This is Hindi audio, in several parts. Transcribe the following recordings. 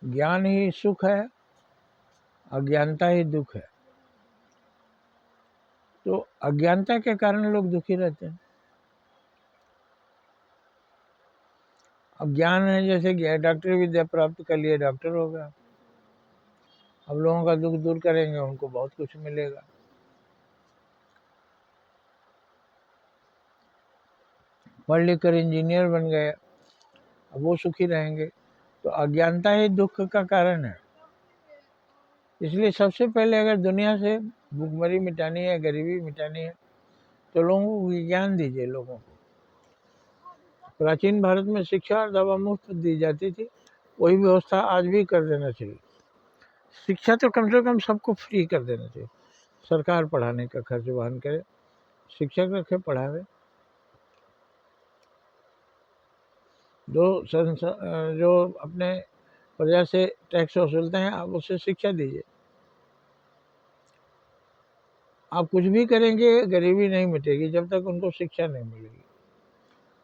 ज्ञान ही सुख है, अज्ञानता ही दुख है। तो अज्ञानता के कारण लोग दुखी रहते हैं। अब ज्ञान है, जैसे डॉक्टरी विद्या प्राप्त कर लिए, डॉक्टर हो गया। अब लोगों का दुख दूर करेंगे, उनको बहुत कुछ मिलेगा। पढ़ लिख कर इंजीनियर बन गए, अब वो सुखी रहेंगे। तो अज्ञानता ही दुख का कारण है। इसलिए सबसे पहले अगर दुनिया से भूखमरी मिटानी है, गरीबी मिटानी है, तो लोगों को विज्ञान दीजिए। लोगों को प्राचीन भारत में शिक्षा और दवा मुफ्त दी जाती थी, वही व्यवस्था आज भी कर देना चाहिए। शिक्षा तो कम से कम सबको फ्री कर देना चाहिए। सरकार पढ़ाने का खर्च वहन करे, शिक्षक रखे पढ़ावे। जो अपने प्रजा से टैक्स वसूलते हैं, आप उससे शिक्षा दीजिए। आप कुछ भी करेंगे, गरीबी नहीं मिटेगी जब तक उनको शिक्षा नहीं मिलेगी।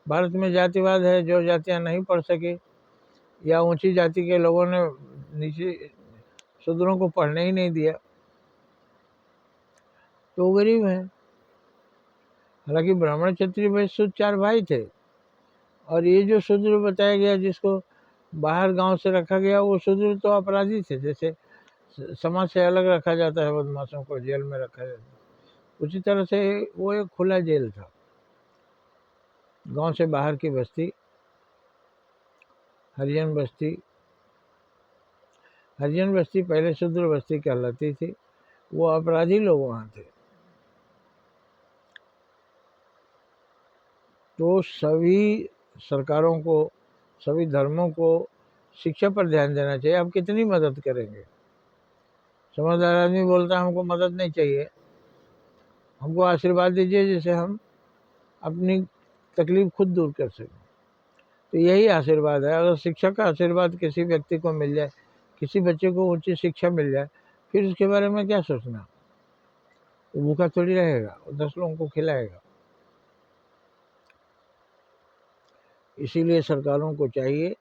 भारत में जातिवाद है, जो जातियां नहीं पढ़ सके या ऊंची जाति के लोगों ने नीचे शूद्रों को पढ़ने ही नहीं दिया, तो वो गरीब है। हालांकि ब्राह्मण क्षत्रिय वैश्य शूद्र 4 भाई थे, और ये जो शूद्र बताया गया जिसको बाहर गांव से रखा गया, वो शूद्र तो अपराधी थे। जैसे समाज से अलग रखा जाता है, बदमाशों को जेल में रखा जाता है, उसी तरह से वो एक खुला जेल था। गांव से बाहर की बस्ती, हरिजन बस्ती। हरिजन बस्ती पहले शूद्र बस्ती कहलाती थी, वो अपराधी लोग वहां थे। तो सभी सरकारों को, सभी धर्मों को शिक्षा पर ध्यान देना चाहिए। आप कितनी मदद करेंगे? समझदार आदमी बोलता है हमको मदद नहीं चाहिए, हमको आशीर्वाद दीजिए जिससे हम अपनी तकलीफ खुद दूर कर सकें। तो यही आशीर्वाद है। अगर शिक्षा का आशीर्वाद किसी व्यक्ति को मिल जाए, किसी बच्चे को उच्च शिक्षा मिल जाए, फिर उसके बारे में क्या सोचना? वो भूखा थोड़ी रहेगा, वो 10 लोगों को खिलाएगा। इसीलिए सरकारों को चाहिए,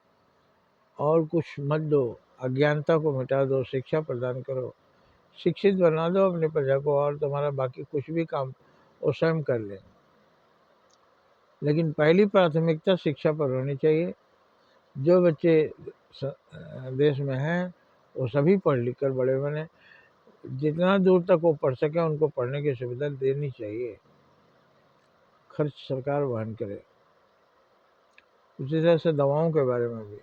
और कुछ मत दो, अज्ञानता को मिटा दो, शिक्षा प्रदान करो, शिक्षित बना दो अपनी प्रजा को, और तुम्हारा बाकी कुछ भी काम वो स्वयं कर लें। लेकिन पहली प्राथमिकता शिक्षा पर होनी चाहिए। जो बच्चे देश में हैं वो सभी पढ़ लिख कर बड़े बने, जितना दूर तक वो पढ़ सके उनको पढ़ने की सुविधा देनी चाहिए। खर्च सरकार वहन करे। उसी तरह से दवाओं के बारे में भी